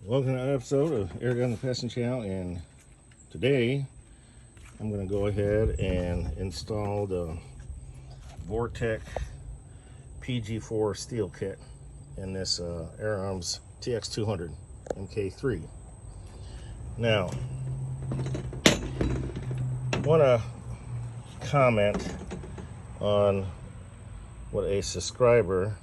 Welcome to another episode of Air Gun the Passion Channel, and today I'm going to go ahead and install the Vortek PG4 steel kit in this Air Arms TX200 MK3. Now, I want to comment on what a subscriber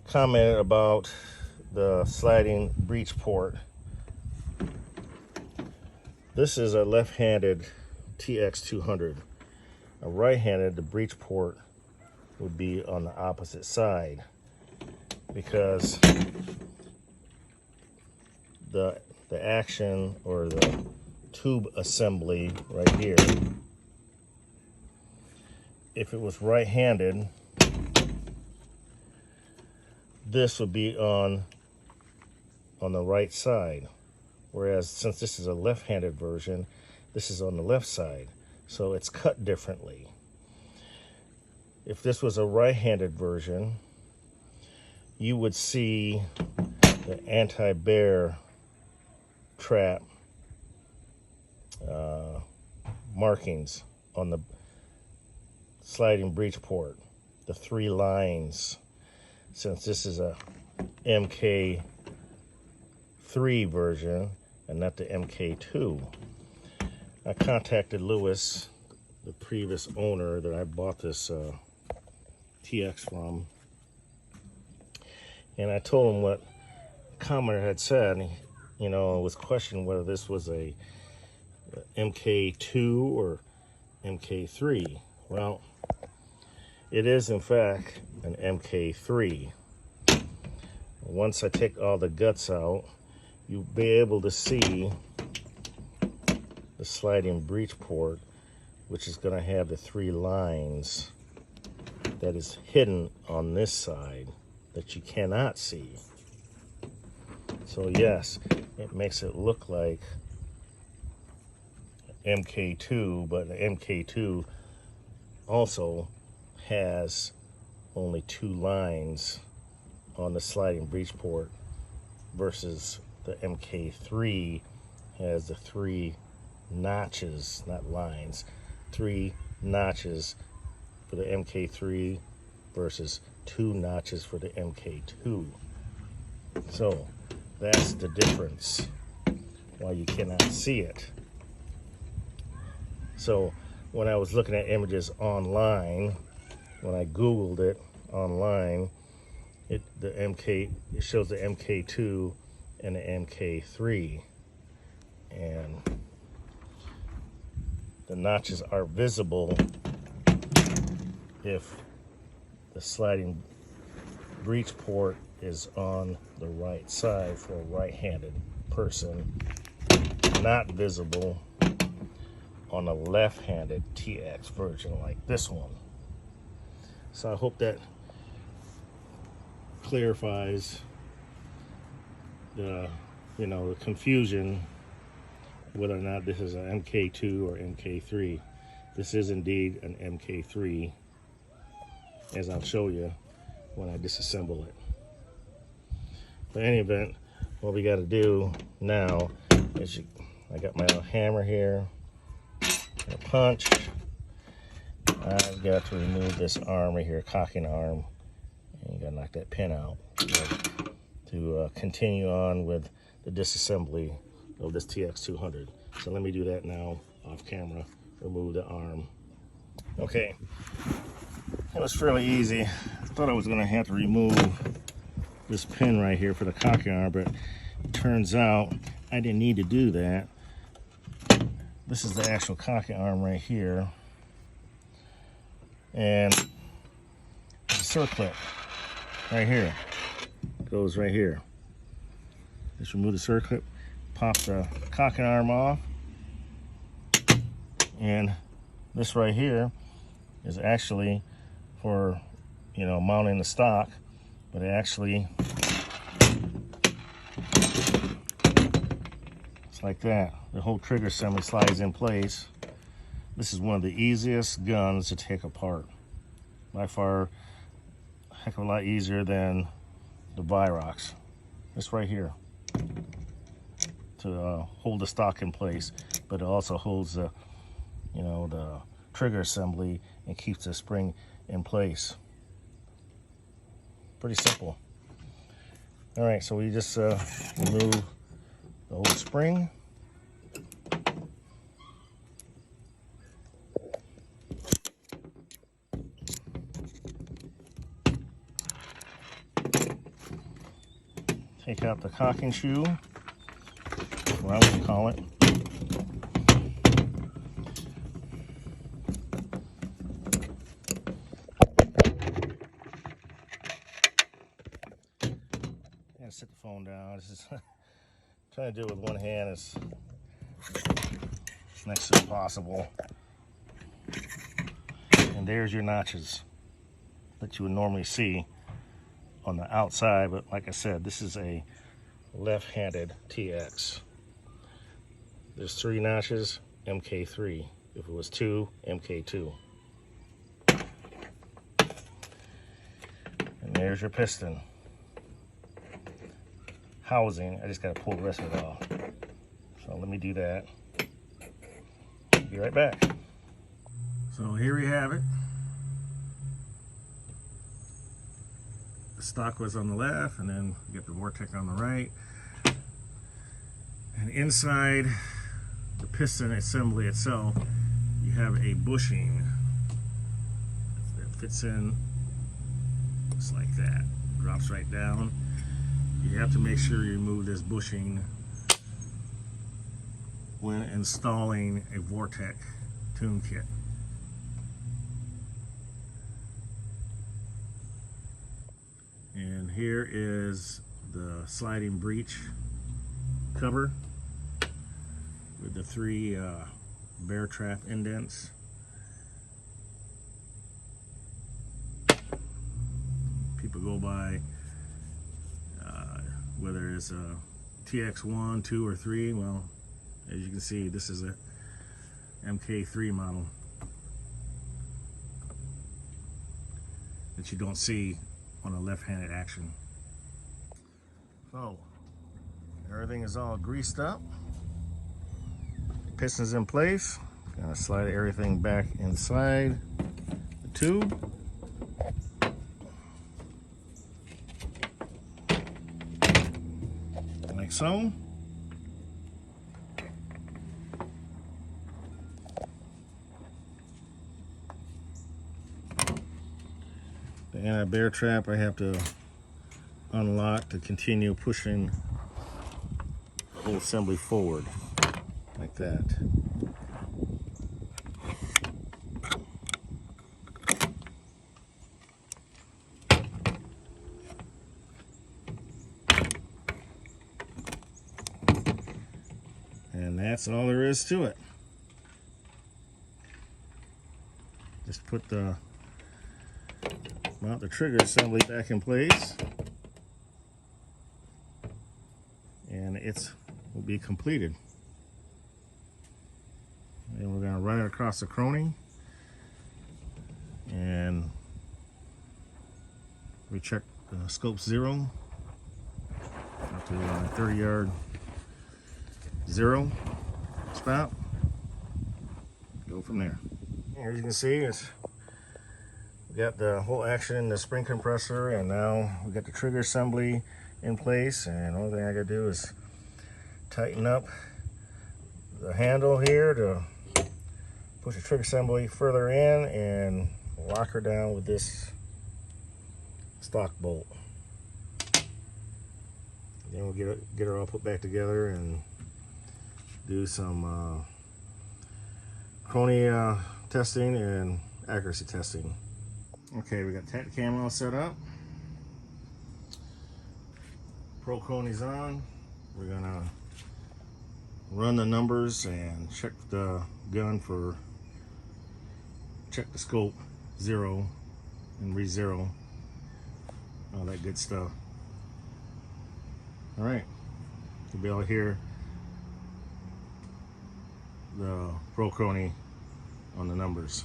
commented about the sliding breech port. This is a left-handed TX200. A right-handed, the breech port would be on the opposite side, because the action or the tube assembly right here, if it was right-handed, this would be on the right side, whereas since this is a left-handed version, this is on the left side, so it's cut differently. If this was a right-handed version, you would see the anti-bear trap markings on the sliding breech port, the 3 lines. Since this is a MK3 version and not the MK2, I contacted Lewis, the previous owner that I bought this TX from, and I told him what the commenter had said. You know, was questioning whether this was a MK2 or MK3. Well, it is in fact an MK3. Once I take all the guts out, you'll be able to see the sliding breech port, which is going to have the 3 lines that is hidden on this side that you cannot see. So yes, it makes it look like MK2, but the MK2 also has only 2 lines on the sliding breech port, versus the MK3 has the 3 notches, not lines, 3 notches for the MK3 versus 2 notches for the MK2. So that's the difference why you cannot see it. So when I was looking at images online, when I Googled it online, it shows the MK2 and the MK3, and the notches are visible if the sliding breech port is on the right side for a right-handed person, not visible on a left-handed TX version like this one. So I hope that clarifies the the confusion whether or not this is an MK2 or MK3. This is indeed an MK3, as I'll show you when I disassemble it. But in any event, what we got to do now is I got my little hammer here, a punch. I've got to remove this arm right here, cocking arm, and you got to knock that pin out to continue on with the disassembly of this TX200. So let me do that now off camera, remove the arm. Okay, that was fairly easy. I thought I was going to have to remove this pin right here for the cocking arm, but it turns out I didn't need to do that. This is the actual cocking arm right here, and the circlip right here goes right here. Just remove the circlip, pop the cocking arm off, and this right here is actually for mounting the stock, but it actually, it's like that. The whole trigger assembly slides in place. This is one of the easiest guns to take apart. by far a heck of a lot easier than the Virox. This right here to hold the stock in place, but it also holds the, you know, the trigger assembly and keeps the spring in place. Pretty simple. All right, so we just remove the whole spring. Take out the cocking shoe, what I would call it. And set the phone down. This is trying to do it with one hand is next to impossible. And there's your notches that you would normally see on the outside, but like I said, this is a left-handed TX. There's 3 notches, MK3. If it was 2, MK2. And there's your piston housing. I just gotta pull the rest of it off. So let me do that. Be right back. So here we have it. The stock was on the left, and then you get the Vortek on the right. And inside the piston assembly itself, you have a bushing that fits in just like that. Drops right down. You have to make sure you remove this bushing when installing a Vortek tune kit. And here is the sliding breech cover with the 3 bear trap indents. People go by whether it's a TX1, 2, or 3. Well, as you can see, this is a MK3 model that you don't see on a left-handed action. So everything is all greased up. Piston's in place. Gonna slide everything back inside the tube. Like so. The anti-bear trap I have to unlock to continue pushing the whole assembly forward, like that. And that's all there is to it. Just put the mount the trigger assembly back in place, and it will be completed. And we're going to run it across the Chroning and recheck the scope 0 up to 30-yard 0 stop. Go from there. As you can see, we got the whole action in the spring compressor, and now we got the trigger assembly in place, and the only thing I gotta do is tighten up the handle here to push the trigger assembly further in and lock her down with this stock bolt. Then we'll get her all put back together and do some Chronograph testing and accuracy testing. Okay, we got Tacticam all set up. Pro Chroney's on. We're gonna run the numbers and check the gun for, check the scope 0 and re-0, all that good stuff. All right, you'll be able to hear the Pro Chroney on the numbers.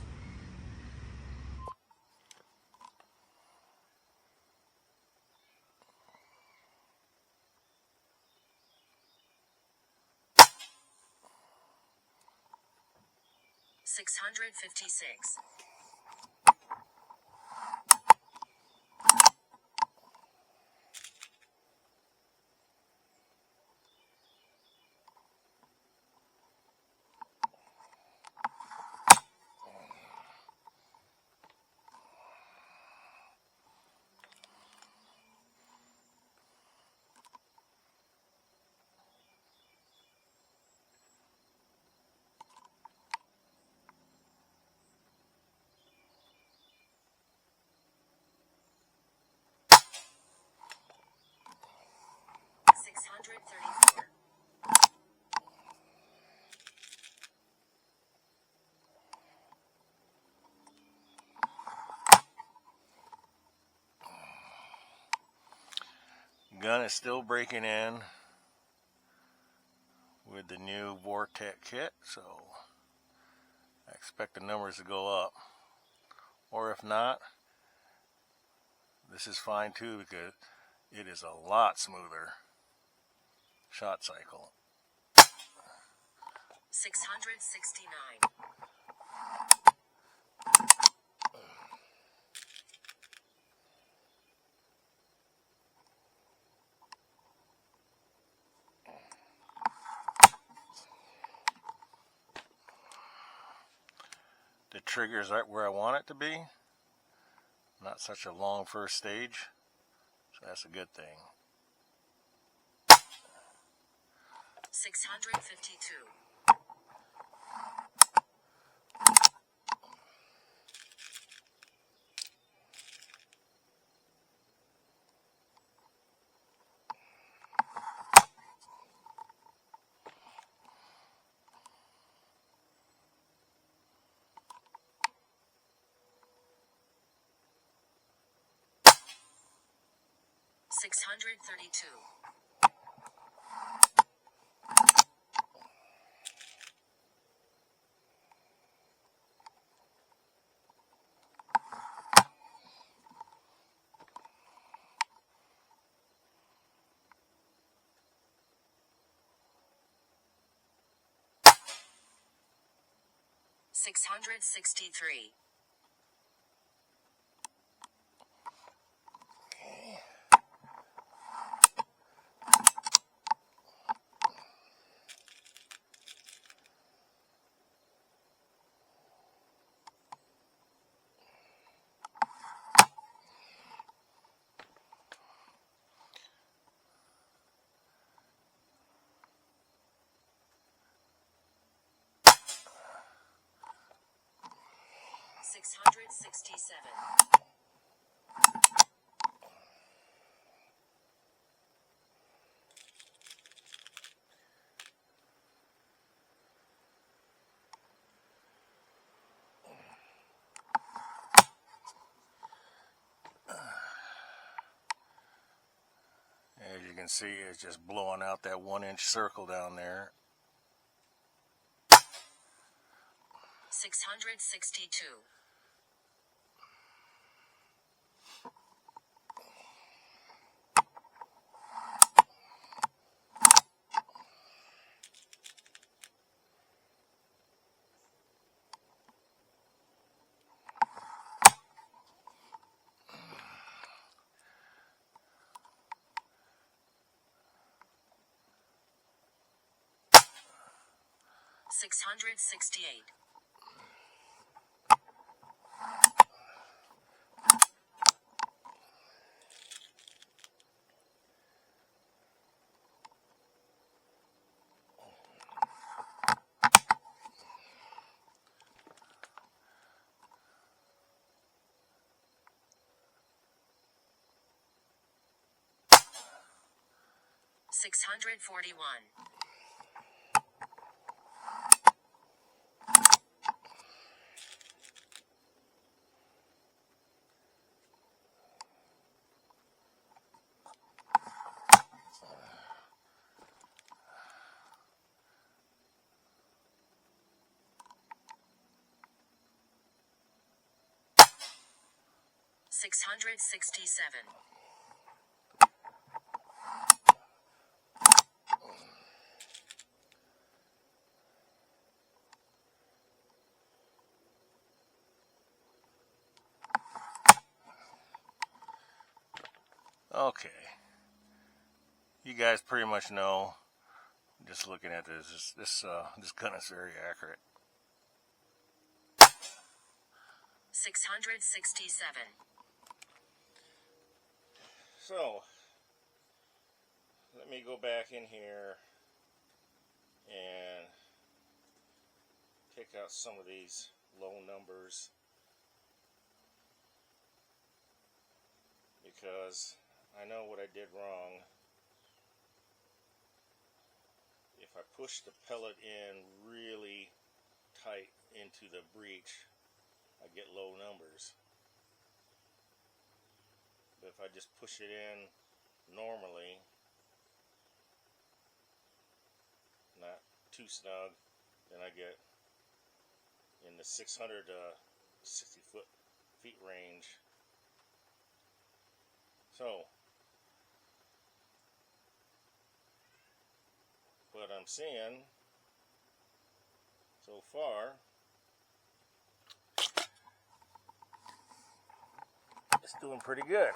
656. Gun is still breaking in with the new Vortek kit, so I expect the numbers to go up. Or if not, this is fine too, because it is a lot smoother shot cycle. 669. The trigger's right where I want it to be. Not such a long first stage, so that's a good thing. 652. $632. 663. $667. As you can see, it's just blowing out that 1-inch circle down there. 662. $668. 641. $667. 668. Okay, you guys pretty much know. Just looking at this gun is very accurate. 667. So let me go back in here and pick out some of these low numbers, because I know what I did wrong. If I push the pellet in really tight into the breech, I get low numbers. But if I just push it in normally, not too snug, then I get in the 600 to 60 feet range. So what I'm seeing so far is doing pretty good.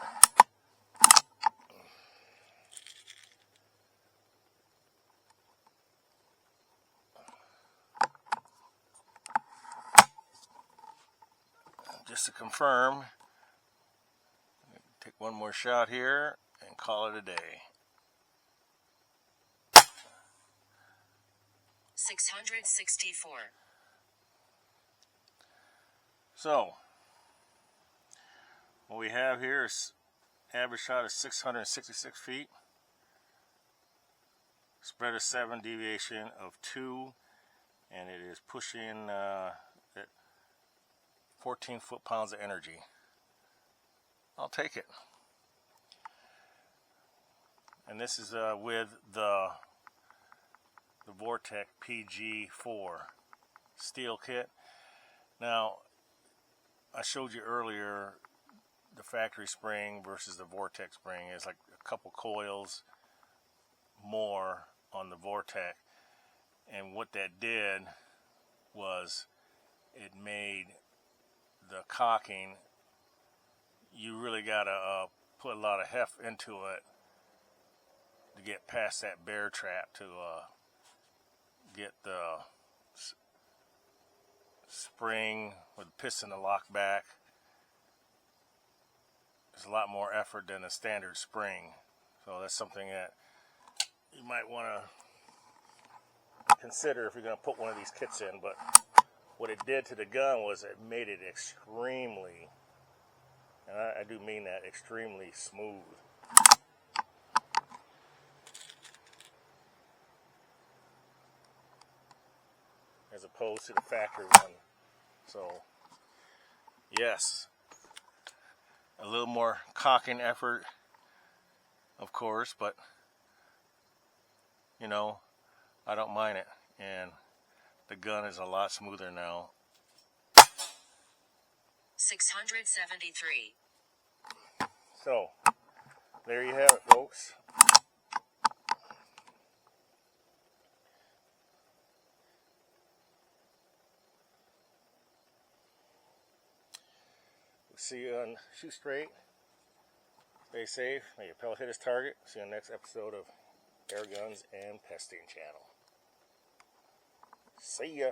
Just to confirm, take one more shot here and call it a day. 664. So what we have here is average shot is 666 feet, spread of 7, deviation of 2, and it is pushing at 14 foot-pounds of energy. I'll take it. And this is with the Vortek PG4 steel kit. Now, I showed you earlier the factory spring versus the Vortex spring. It's like a couple coils more on the Vortex, and what that did was it made the cocking, you really gotta put a lot of heft into it to get past that bear trap, to get the spring with the piston to lock back. There's a lot more effort than a standard spring, so that's something that you might want to consider if you're going to put one of these kits in. But what it did to the gun was it made it extremely, and I do mean that, extremely smooth. As opposed to the factory one. So yes, a little more cocking effort, of course, but you know, I don't mind it, and the gun is a lot smoother now. 673. So there you have it, folks. We'll see you on Shoot Straight. Stay safe. May your pellet hit his target. See you on the next episode of Air Guns and Pesting Channel. See ya.